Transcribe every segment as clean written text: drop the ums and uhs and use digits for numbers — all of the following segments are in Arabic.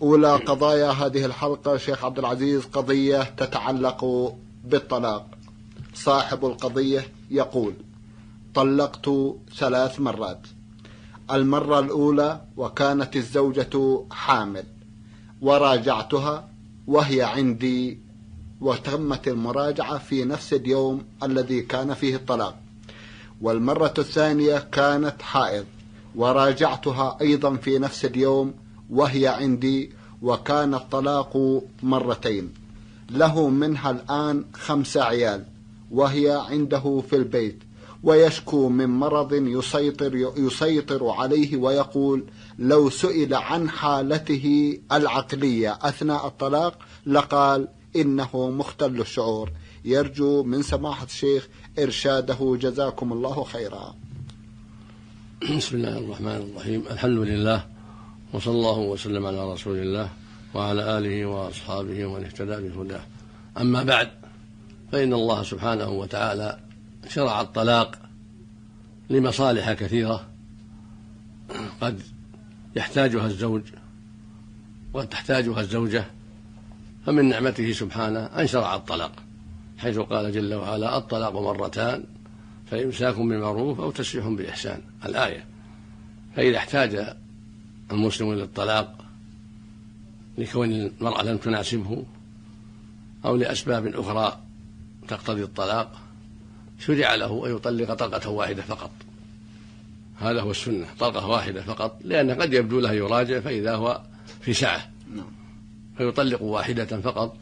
أولى قضايا هذه الحلقة شيخ عبد العزيز قضية تتعلق بالطلاق. صاحب القضية يقول: طلقت 3 مرات. المرة الأولى وكانت الزوجة حامل، وراجعتها وهي عندي، وتمت المراجعة في نفس اليوم الذي كان فيه الطلاق. والمرة الثانية كانت حائض، وراجعتها أيضا في نفس اليوم وهي عندي، وكان الطلاق مرتين. له منها الآن 5 عيال، وهي عنده في البيت، ويشكو من مرض يسيطر عليه، ويقول: لو سئل عن حالته العقلية أثناء الطلاق لقال إنه مختل الشعور. يرجو من سماحة الشيخ إرشاده، جزاكم الله خيرا. بسم الله الرحمن الرحيم. الحمد لله، وصلى الله وسلم على رسول الله وعلى آله وأصحابه ومن اهتدى بهداه. أما بعد، فإن الله سبحانه وتعالى شرع الطلاق لمصالح كثيرة قد يحتاجها الزوج وقد تحتاجها الزوجة. فمن نعمته سبحانه أن شرع الطلاق، حيث قال جل وعلا: الطلاق مرتان فإمساك بمعروف أو تسريح بإحسان، الآية. فإذا احتاج المسلم للطلاق لكون المرأة لم تناسبه أو لأسباب أخرى تقتضي الطلاق، شرع له أن يطلق طلقة واحدة فقط. هذا هو السنة، طلقة واحدة فقط، لأن قد يبدو له يراجع فإذا هو في سعة، فيطلق واحدة فقط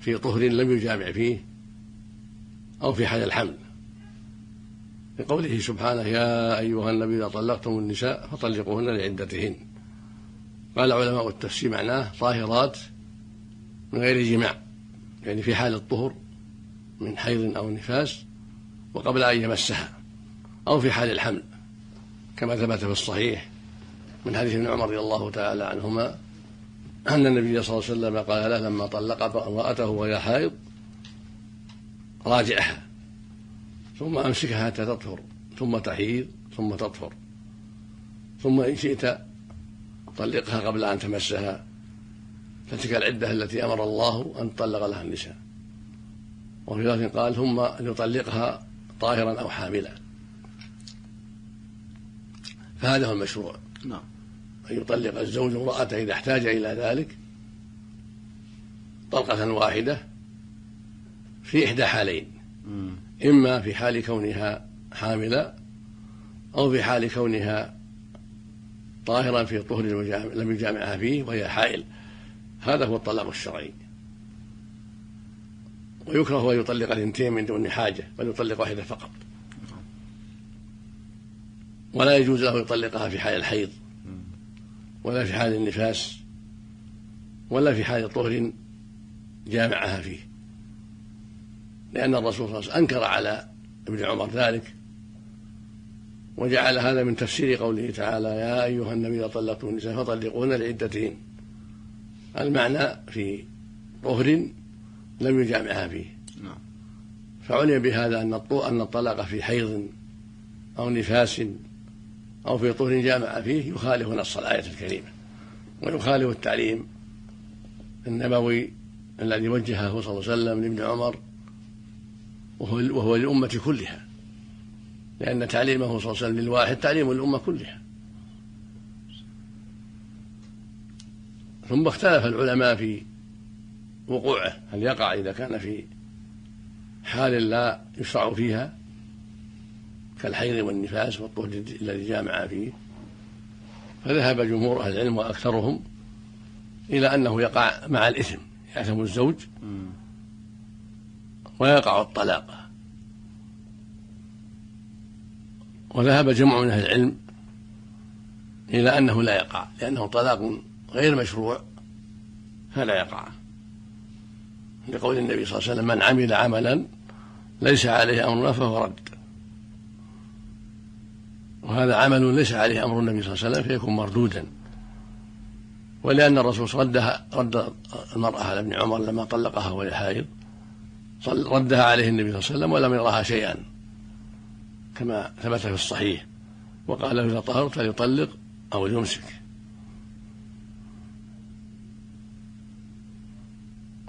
في طهر لم يجامع فيه أو في حال الحمل، لقوله سبحانه: يا أيها النبي إذا طلقتم النساء فطلقوهن لعدتهن. قال علماء التفسير معناه طاهرات من غير جماع، يعني في حال الطهر من حيض أو نفاس وقبل أن يمسها، أو في حال الحمل، كما ثبت في الصحيح من حديث ابن عمر رضي الله تعالى عنهما أن النبي صلى الله عليه وسلم قال له لما طلق امرأته وهي حائض: راجعها ثم أمسكها حتى تطهر، ثم تحيض، ثم تطهر، ثم إن شئت طلقها قبل أن تمسها، فتلك العدة التي أمر الله أن تطلق لها النساء. وفي لفظ قال: ثم يطلقها طاهرا أو حاملا. فهذا هو المشروع، أن يطلق الزوج امرأته إذا احتاج إلى ذلك طلقة واحدة في إحدى حالين: إما في حال كونها حاملة، أو في حال كونها طاهرا في طهر لم يجامعها فيه وهي حائل. هذا هو الطلاق الشرعي. ويكره أن يطلق 2 من دون حاجة، بل يطلق واحدة فقط. ولا يجوز له يطلقها في حال الحيض، ولا في حال النفاس، ولا في حال طهر جامعها فيه، لأن الرسول صلى الله عليه وسلم أنكر على ابن عمر ذلك، وجعل هذا من تفسير قوله تعالى: يا أيها النبي إذا طلقتم النساء فطلقوهن لعدتهن. المعنى في طهر لم يجامعها فيه. فعلم بهذا أن الطلاق في حيض أو نفاس أو في طهر جامع فيه يخالف نص الآية الكريمة، ويخالف التعليم النبوي الذي وجهه صلى الله عليه وسلم لابن عمر، وهو للأمة كلها، لأن تعليمه صلى الله عليه وسلم للواحد تعليم للأمة كلها. ثم اختلف العلماء في وقوعه، هل يقع إذا كان في حال لا يشرع فيها كالحيض والنفاس والطهر الذي جامع فيه. فذهب جمهور أهل العلم وأكثرهم إلى أنه يقع مع الإثم، يأثم الزوج ويقع الطلاق. وذهب جمع من أهل العلم إلى أنه لا يقع، لأنه طلاق غير مشروع فلا يقع، لقول النبي صلى الله عليه وسلم: من عمل عملا ليس عليه أمرنا فهو رد. وهذا عمل ليس عليه أمر النبي صلى الله عليه وسلم فيكون مردودا. ولأن الرسول رد المرأة على ابن عمر لما طلقها وهي حائض، ردها عليه النبي صلى الله عليه وسلم ولم يرها شيئا كما ثبت في الصحيح، وقال له: إذا طهرت فليطلق أو ليمسك.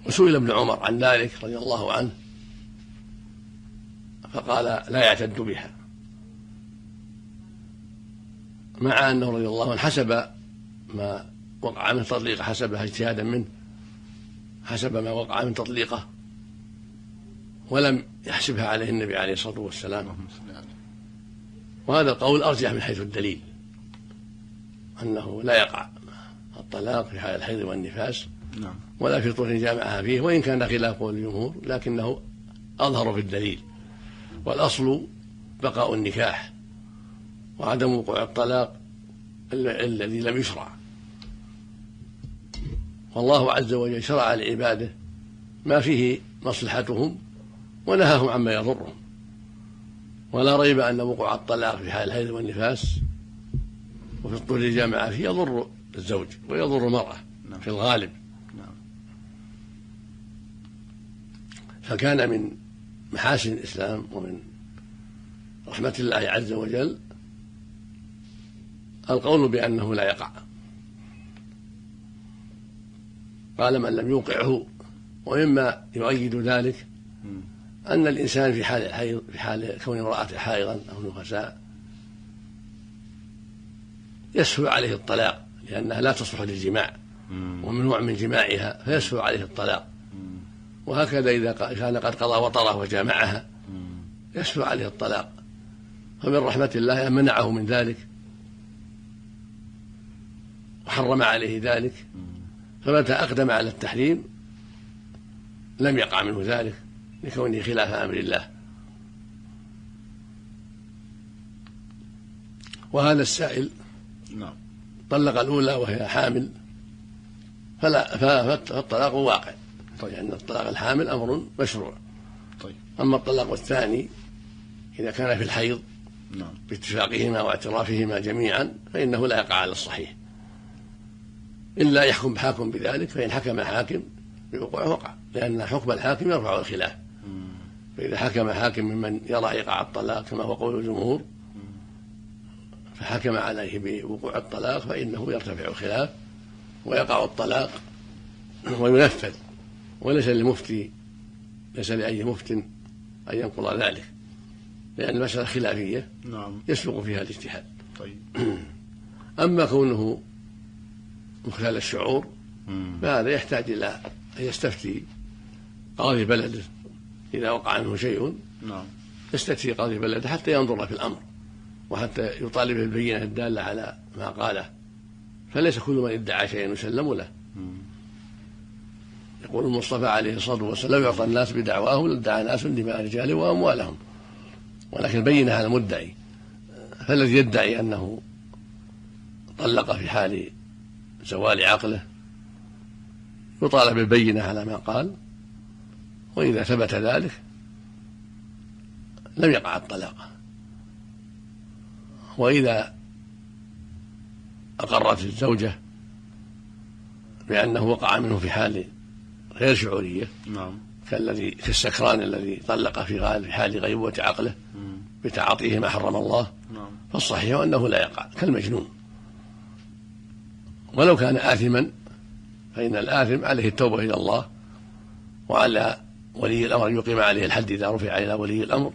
وسئل ابن عمر عن ذلك رضي الله عنه فقال لا يعتد بها، مع أنه رضي الله عنه حسب ما وقع من تطليقه، حسبها اجتهادا منه، حسب ما وقع من تطليقه، ولم يحسبها عليه النبي عليه الصلاة والسلام. وهذا القول أرجح من حيث الدليل، أنه لا يقع الطلاق في حال الحيض والنفاس ولا في طهر جامعها فيه، وإن كان خلاف قول الجمهور لكنه أظهر في الدليل. والأصل بقاء النكاح وعدم وقوع الطلاق الذي لم يشرع. والله عز وجل شرع لعباده ما فيه مصلحتهم ونهاهم عما يضرهم، ولا ريب أن وقوع الطلاق في حال الحيض والنفاس وفي الطهر الجامعة فيه يضر الزوج ويضر المرأة في الغالب. فكان من محاسن الإسلام ومن رحمة الله عز وجل القول بأنه لا يقع. قال من لم يوقعه. ومما يؤيد ذلك أن الإنسان في حال الحيض، في حال كون امرأته حائضا أو نفساء، يسهل عليه الطلاق لأنها لا تصلح للجماع وممنوع من جماعها، فيسهل عليه الطلاق. وهكذا إذا كان قد قضى وطره وجامعها يسهل عليه الطلاق. فمن رحمة الله أن منعه من ذلك وحرم عليه ذلك، فمتى أقدم على التحريم لم يقع منه ذلك لكونه خلاف أمر الله. وهذا السائل طلق الأولى وهي حامل فالطلاق واقع، لأن الطلاق الحامل أمر مشروع. أما الطلاق الثاني إذا كان في الحيض باتفاقهما واعترافهما جميعا فإنه لا يقع على الصحيح، إلا يحكم حاكم بذلك، فإن حكم حاكم بوقوعه وقع، لأن حكم الحاكم يرفع الخلاف. فإذا حكم حاكم ممن يرى إيقاع الطلاق كما هو قول الجمهور فحكم عليه بوقوع الطلاق فإنه يرتفع الخلاف ويقع الطلاق وينفذ، وليس للمفتي، ليس لأي مفت أن ينقض ذلك، لأن المسألة خلافية يسبق فيها الاجتهاد. أما كونه مختال الشعور فهذا يحتاج إلى أن يستفتي قاضي بلده إذا وقع منه شيء، يستفتي قاضي بلده حتى ينظر في الأمر وحتى يطالب بالبينة الدالة على ما قاله، فليس كل من ادعى شيئا يسلم له. يقول المصطفى عليه الصلاة والسلام يعطى الناس بدعواهم لادعى ناس دماء رجالهم وأموالهم، ولكن بينها على المدعي. فالذي يدعي أنه طلق في حال زوال عقله يطالب بالبينة على ما قال، وإذا ثبت ذلك لم يقع الطلاق. وإذا أقرت الزوجة بأنه وقع منه في حال غير شعورية كالسكران الذي طلق في حال غيبوبة عقله بتعاطيه ما حرم الله، فالصحيح أنه لا يقع كالمجنون. ولو كان آثما فإن الآثم عليه التوبة إلى الله، وعلى ولي الأمر يقيم عليه الحد إذا رفع إلى ولي الأمر،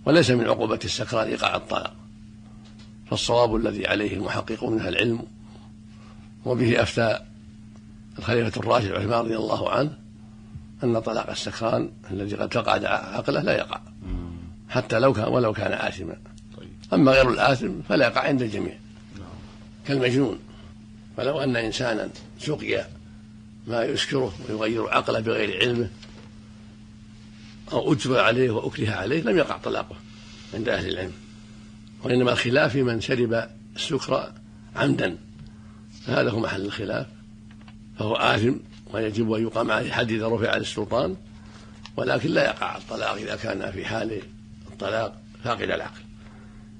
وليس من عقوبة السكران إيقاع الطلاق. فالصواب الذي عليه المحققون من أهل العلم، وبه أفتى الخليفة الراشد عثمان رضي الله عنه، أن طلاق السكران الذي قد فقد عقله لا يقع حتى ولو كان آثما. أما غير الآثم فلا يقع عند الجميع كالمجنون. فلو أن إنسانا سقي ما يسكره ويغير عقله بغير علمه أو أجبر عليه وأكره عليه لم يقع طلاقه عند أهل العلم، وإنما الخلاف في من شرب السكر عمدا، فهذا هو محل الخلاف، فهو آثم ويجب أن يقام عليه حد إذا رفع على السلطان، ولكن لا يقع الطلاق إذا كان في حال الطلاق فاقد العقل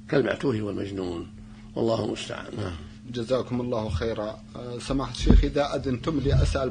كالمعتوه والمجنون، والله المستعان. جزاكم الله خيرا. سماحة الشيخ إذا أذنتم لي أسأل